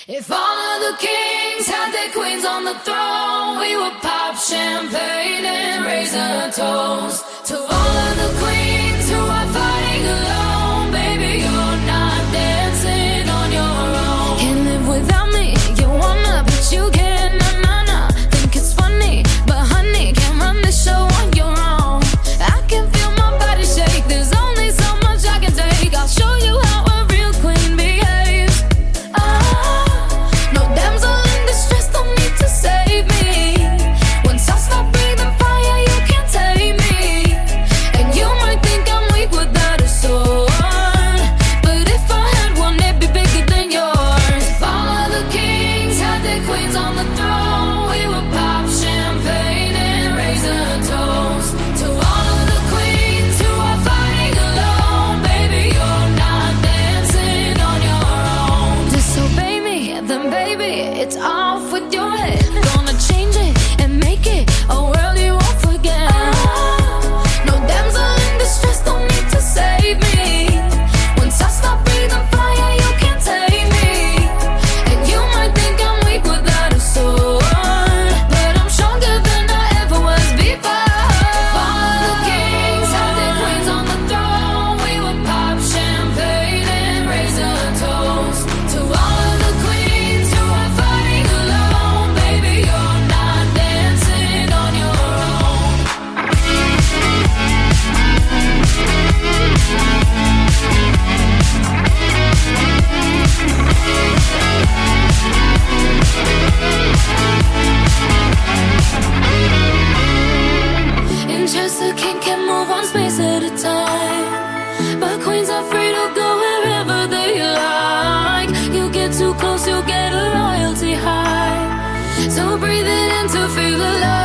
If all of the kings had their queens on the throne, we would pop champagne and raise a toast to all of the queens who are fighting alone. Baby, you're not dancing on your own. Can't live without me, you wanna, but you can't. Nah, nah, nah. Think it's funny, but honey, can't run the show on your own. I can feel my body shake, there's only so much I can take. I'll show you how a real queen behaves. No damsel in distress, don't need to save me. Once I stop breathing fire, you can't tame me. And you might think I'm weak without a sword, but if I had one, it'd be bigger than yours. If all of the kings had their queens on the throne, we would pop champagne and raise a toast to all of the queens who are fighting alone. Baby, you're not dancing on your own. Disobey me, then baby, it's off with your head. Gonna change it and make it a world you won't forget. No damsel in distress, don't need to save me. Once I stop breathing fire, you can't take me. And you might think I'm weak without a sword, but I'm stronger than I ever was before. If all of the kings had their queens on the throne, we would pop champagne and raise a toast to all of the queens who are fighting alone. Baby, you're not dancing on your own. In chess, the king can move one space at a time, but queens are free to go wherever they like. You get too close, you'll get a royalty high. So breathe it in to feel alive.